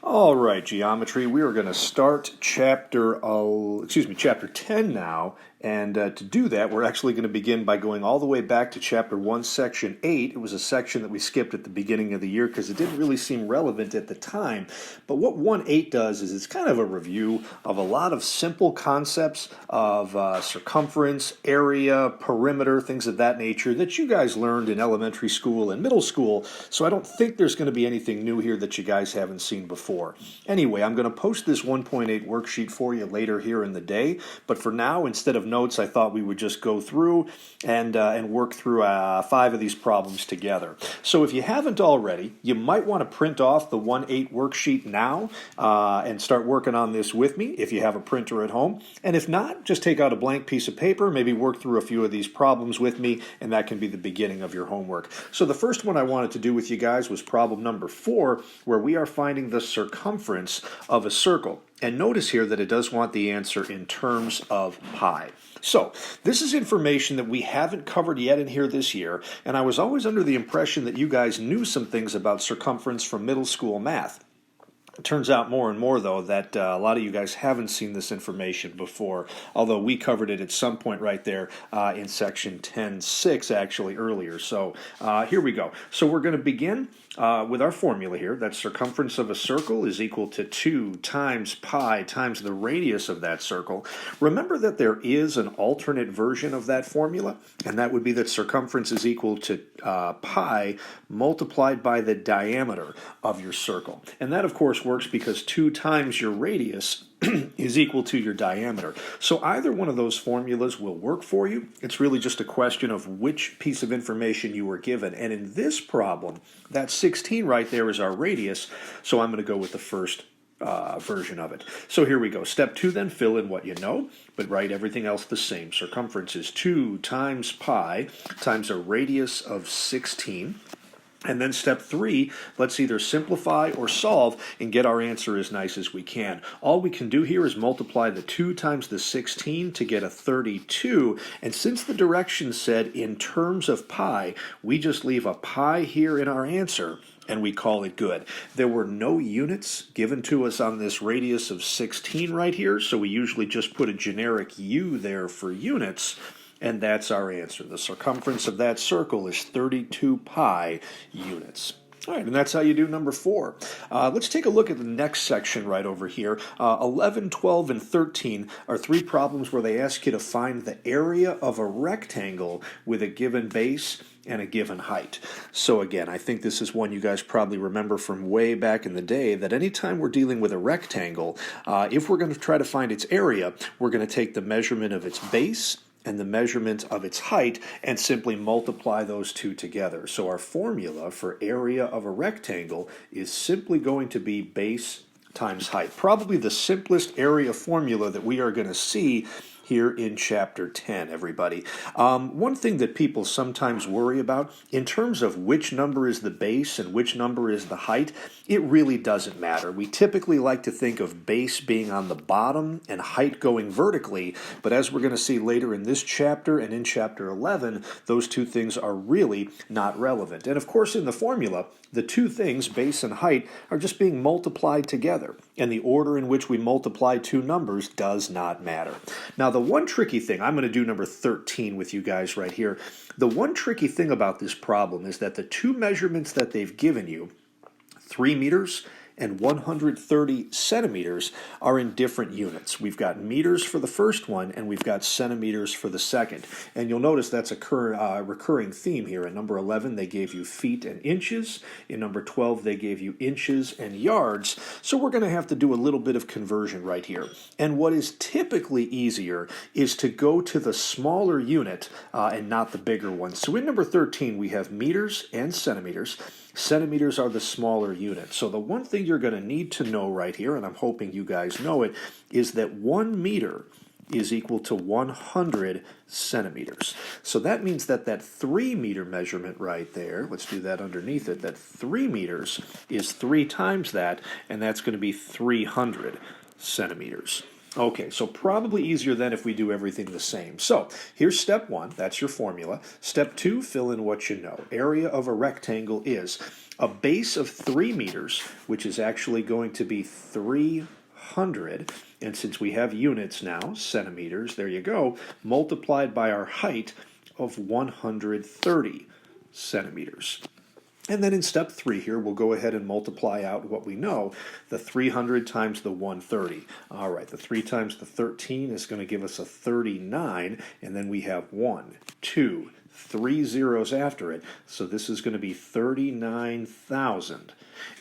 All right, geometry. We are going to start chapter 10 now. And to do that, we're actually going to begin by going all the way back to chapter 1, section 8. It was a section that we skipped at the beginning of the year because it didn't really seem relevant at the time. But what 1.8 does is it's kind of a review of a lot of simple concepts of circumference, area, perimeter, things of that nature that you guys learned in elementary school and middle school. So I don't think there's going to be anything new here that you guys haven't seen before. Anyway, I'm going to post this 1.8 worksheet for you later here in the day. But for now, instead of notes, I thought we would just go through and work through 5 of these problems together. So if you haven't already, you might want to print off the 1.8 worksheet now and start working on this with me if you have a printer at home. And if not, just take out a blank piece of paper, maybe work through a few of these problems with me, and that can be the beginning of your homework. So the first one I wanted to do with you guys was problem number 4, where we are finding the circumference of a circle. And notice here that it does want the answer in terms of pi. So this is information that we haven't covered yet in here this year, and I was always under the impression that you guys knew some things about circumference from middle school math. It turns out more and more, though, that a lot of you guys haven't seen this information before, although we covered it at some point right there in section 10.6 actually earlier. So here we go. So we're going to begin with our formula here. That circumference of a circle is equal to 2 times pi times the radius of that circle. Remember that there is an alternate version of that formula, and that would be that circumference is equal to pi multiplied by the diameter of your circle. And that, of course, works because 2 times your radius is equal to your diameter. So either one of those formulas will work for you. It's really just a question of which piece of information you were given. And in this problem, that 16 right there is our radius, so I'm going to go with the first version of it. So here we go. Step 2 then, fill in what you know, but write everything else the same. Circumference is 2 times pi times a radius of 16. And then step 3, let's either simplify or solve and get our answer as nice as we can. All we can do here is multiply the 2 times the 16 to get a 32. And since the directions said in terms of pi, we just leave a pi here in our answer and we call it good. There were no units given to us on this radius of 16 right here, so we usually just put a generic U there for units. And that's our answer. The circumference of that circle is 32 pi units. All right, and that's how you do number 4. Let's take a look at the next section right over here. 11, 12, and 13 are 3 problems where they ask you to find the area of a rectangle with a given base and a given height. So again, I think this is one you guys probably remember from way back in the day, that anytime we're dealing with a rectangle, if we're going to try to find its area, we're going to take the measurement of its base and the measurement of its height and simply multiply those two together. So our formula for area of a rectangle is simply going to be base times height. Probably the simplest area formula that we are going to see here in chapter 10, everybody. One thing that people sometimes worry about, in terms of which number is the base and which number is the height, it really doesn't matter. We typically like to think of base being on the bottom and height going vertically, but as we're going to see later in this chapter and in chapter 11, those two things are really not relevant. And of course, in the formula, the two things, base and height, are just being multiplied together, and the order in which we multiply two numbers does not matter. Now, the one tricky thing, I'm going to do number 13 with you guys right here. The one tricky thing about this problem is that the two measurements that they've given you, 3 meters and 130 centimeters, are in different units. We've got meters for the first one, and we've got centimeters for the second. And you'll notice that's a recurring theme here. In number 11, they gave you feet and inches. In number 12, they gave you inches and yards. So we're going to have to do a little bit of conversion right here. And what is typically easier is to go to the smaller unit and not the bigger one. So in number 13, we have meters and centimeters. Centimeters are the smaller unit. So the one thing you're going to need to know right here, and I'm hoping you guys know it, is that 1 meter is equal to 100 centimeters. So that means that that 3 meter measurement right there, let's do that underneath it, that 3 meters is 3 times that, and that's going to be 300 centimeters. Okay, so probably easier than if we do everything the same. So here's step 1, that's your formula. Step 2, fill in what you know. Area of a rectangle is. a base of 3 meters, which is actually going to be 300, and since we have units now, centimeters, there you go, multiplied by our height of 130 centimeters. And then in step 3 here, we'll go ahead and multiply out what we know, the 300 times the 130. All right, the 3 times the 13 is going to give us a 39, and then we have 1, 2, 3 zeros after it, so this is going to be 39,000.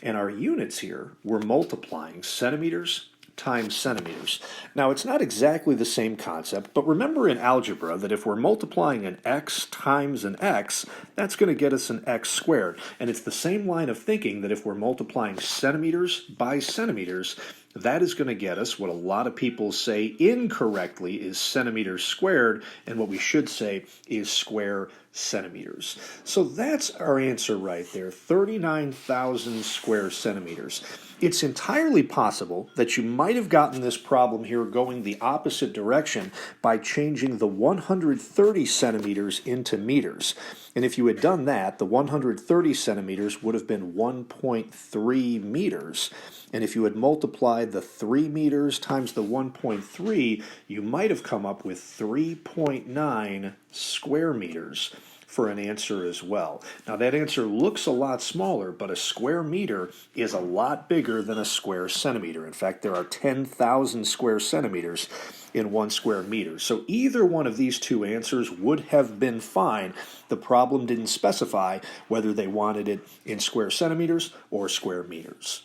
And our units here, we're multiplying centimeters times centimeters. Now, it's not exactly the same concept, but remember in algebra that if we're multiplying an x times an x, that's going to get us an x squared. And it's the same line of thinking that if we're multiplying centimeters by centimeters, that is going to get us what a lot of people say incorrectly is centimeters squared, and what we should say is square centimeters. So that's our answer right there, 39,000 square centimeters. It's entirely possible that you might have gotten this problem here going the opposite direction by changing the 130 centimeters into meters. And if you had done that, the 130 centimeters would have been 1.3 meters. And if you had multiplied the 3 meters times the 1.3, you might have come up with 3.9 square meters for an answer as well. Now that answer looks a lot smaller, but a square meter is a lot bigger than a square centimeter. In fact, there are 10,000 square centimeters in 1 square meter. So either one of these two answers would have been fine. The problem didn't specify whether they wanted it in square centimeters or square meters.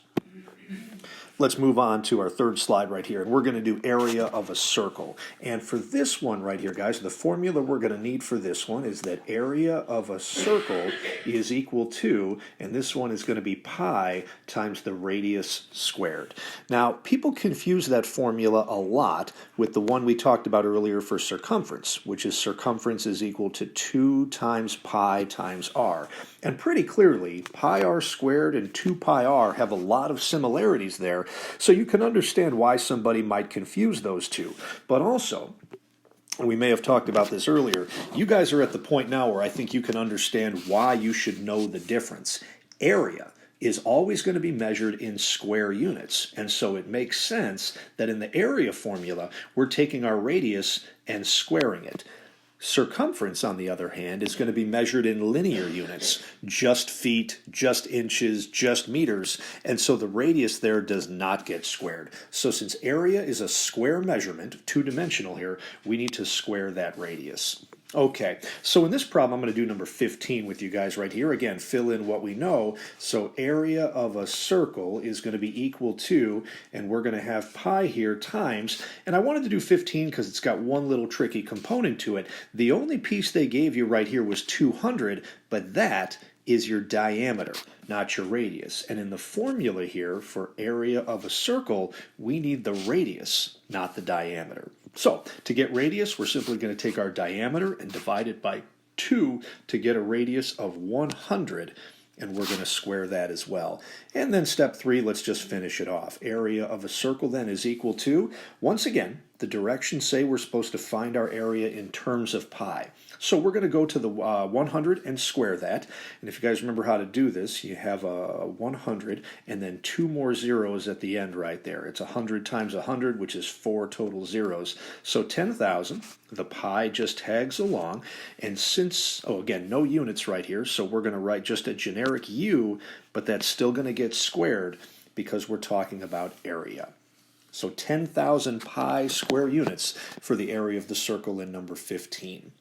Let's move on to our third slide right here, and we're going to do area of a circle. And for this one right here, guys, the formula we're going to need for this one is that area of a circle is equal to, and this one is going to be pi times the radius squared. Now, people confuse that formula a lot with the one we talked about earlier for circumference, which is circumference is equal to 2 times pi times r. And pretty clearly, pi r squared and 2 pi r have a lot of similarities there, so you can understand why somebody might confuse those two. But also, we may have talked about this earlier, you guys are at the point now where I think you can understand why you should know the difference. Area is always going to be measured in square units, and so it makes sense that in the area formula, we're taking our radius and squaring it. Circumference, on the other hand, is going to be measured in linear units, just feet, just inches, just meters, and so the radius there does not get squared. So since area is a square measurement, two-dimensional here, we need to square that radius. Okay, so in this problem, I'm going to do number 15 with you guys right here. Again, fill in what we know. So area of a circle is going to be equal to, and we're going to have pi here times, and I wanted to do 15 because it's got one little tricky component to it. The only piece they gave you right here was 200, but that is your diameter, not your radius. And in the formula here for area of a circle, we need the radius, not the diameter. So to get radius, we're simply going to take our diameter and divide it by 2 to get a radius of 100, and we're going to square that as well. And then step 3, let's just finish it off. Area of a circle then is equal to, once again, the directions say we're supposed to find our area in terms of pi. So we're going to go to the 100 and square that. And if you guys remember how to do this, you have a 100 and then 2 more zeros at the end right there. It's 100 times 100, which is 4 total zeros. So 10,000, the pi just tags along. And since, oh, again, no units right here, so we're going to write just a generic u, but that's still going to get squared because we're talking about area. So 10,000 pi square units for the area of the circle in number 15.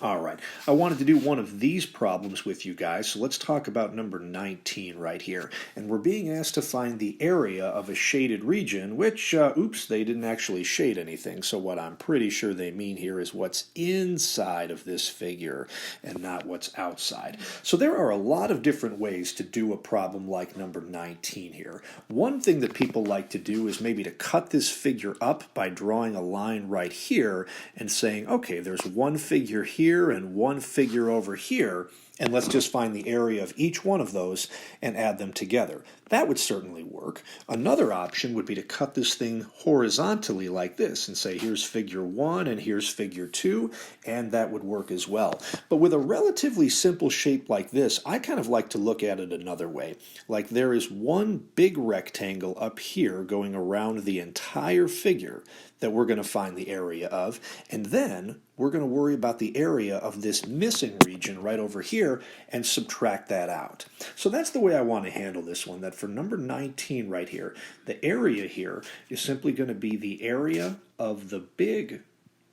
All right, I wanted to do one of these problems with you guys, so let's talk about number 19 right here. And we're being asked to find the area of a shaded region, which, oops, they didn't actually shade anything, so what I'm pretty sure they mean here is what's inside of this figure and not what's outside. So there are a lot of different ways to do a problem like number 19 here. One thing that people like to do is maybe to cut this figure up by drawing a line right here and saying, okay, there's one figure here and one figure over here, and let's just find the area of each one of those and add them together. That would certainly work. Another option would be to cut this thing horizontally like this and say here's figure 1 and here's figure 2, and that would work as well. But with a relatively simple shape like this, I kind of like to look at it another way. Like there is one big rectangle up here going around the entire figure that we're going to find the area of, and then we're going to worry about the area of this missing region right over here and subtract that out. So that's the way I want to handle this one, that for number 19 right here, the area here is simply going to be the area of the big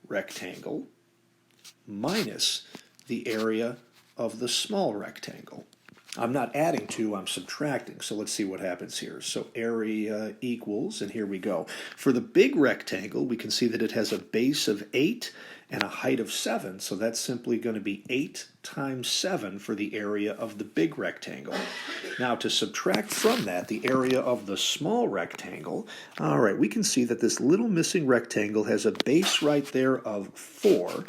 rectangle minus the area of the small rectangle. I'm not adding to, I'm subtracting. So let's see what happens here. So area equals, and here we go. For the big rectangle, we can see that it has a base of 8 and a height of 7. So that's simply going to be 8 times 7 for the area of the big rectangle. Now to subtract from that the area of the small rectangle, all right, we can see that this little missing rectangle has a base right there of 4.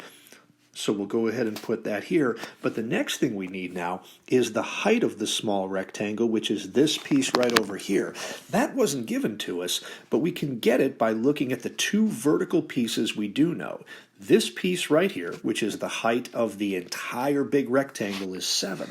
So we'll go ahead and put that here. But the next thing we need now is the height of the small rectangle, which is this piece right over here. That wasn't given to us, but we can get it by looking at the two vertical pieces we do know. This piece right here, which is the height of the entire big rectangle, is 7.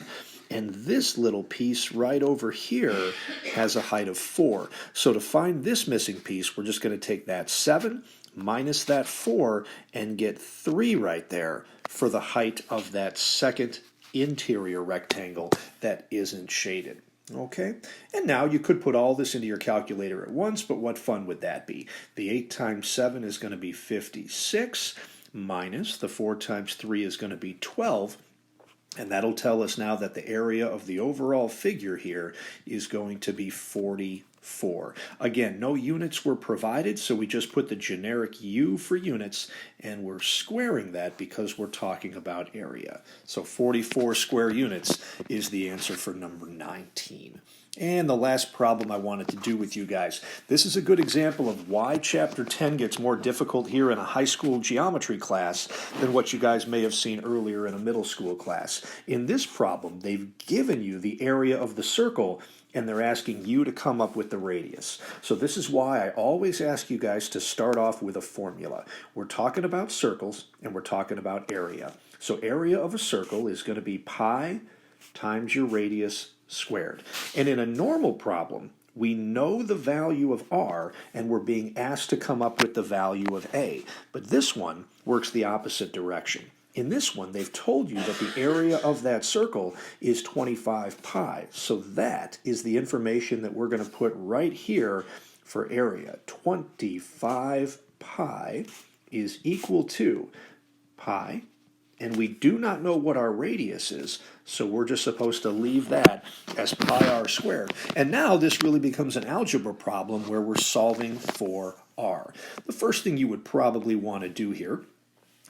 And this little piece right over here has a height of 4. So to find this missing piece, we're just going to take that 7 minus that 4 and get 3 right there for the height of that second interior rectangle that isn't shaded. Okay, and now you could put all this into your calculator at once, but what fun would that be? The 8 times 7 is going to be 56, minus the 4 times 3 is going to be 12, and that'll tell us now that the area of the overall figure here is going to be 44. Again, no units were provided, so we just put the generic U for units, and we're squaring that because we're talking about area. So 44 square units is the answer for number 19. And the last problem I wanted to do with you guys. This is a good example of why Chapter 10 gets more difficult here in a high school geometry class than what you guys may have seen earlier in a middle school class. In this problem, they've given you the area of the circle, and they're asking you to come up with the radius. So this is why I always ask you guys to start off with a formula. We're talking about circles, and we're talking about area. So area of a circle is going to be pi times your radius squared. And in a normal problem, we know the value of r, and we're being asked to come up with the value of a. But this one works the opposite direction. In this one, they've told you that the area of that circle is 25 pi. So that is the information that we're going to put right here for area. 25 pi is equal to pi, and we do not know what our radius is, so we're just supposed to leave that as pi r squared. And now this really becomes an algebra problem where we're solving for r. The first thing you would probably want to do here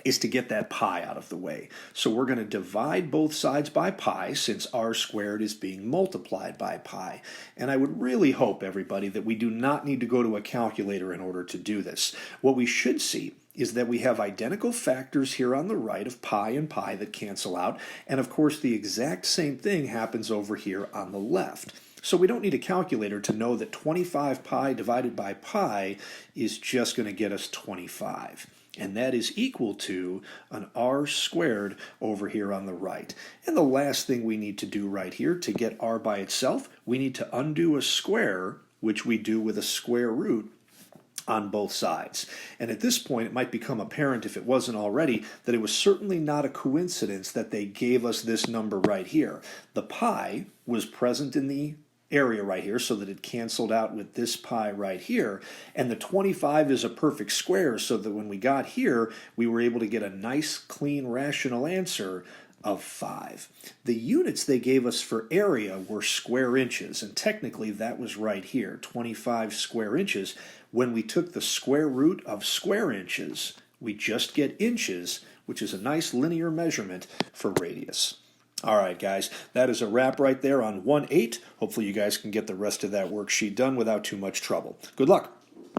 is to get that pi out of the way. So we're going to divide both sides by pi since r squared is being multiplied by pi. And I would really hope, everybody, that we do not need to go to a calculator in order to do this. What we should see is that we have identical factors here on the right of pi and pi that cancel out, and of course the exact same thing happens over here on the left. So we don't need a calculator to know that 25 pi divided by pi is just going to get us 25. And that is equal to an r squared over here on the right. And the last thing we need to do right here to get r by itself, we need to undo a square, which we do with a square root on both sides. And at this point, it might become apparent, if it wasn't already, that it was certainly not a coincidence that they gave us this number right here. The pi was present in the area right here so that it canceled out with this pi right here, and the 25 is a perfect square so that when we got here we were able to get a nice clean rational answer of 5. The units they gave us for area were square inches, and technically that was right here, 25 square inches. When we took the square root of square inches, we just get inches, which is a nice linear measurement for radius. All right, guys, that is a wrap right there on 1-8. Hopefully you guys can get the rest of that worksheet done without too much trouble. Good luck.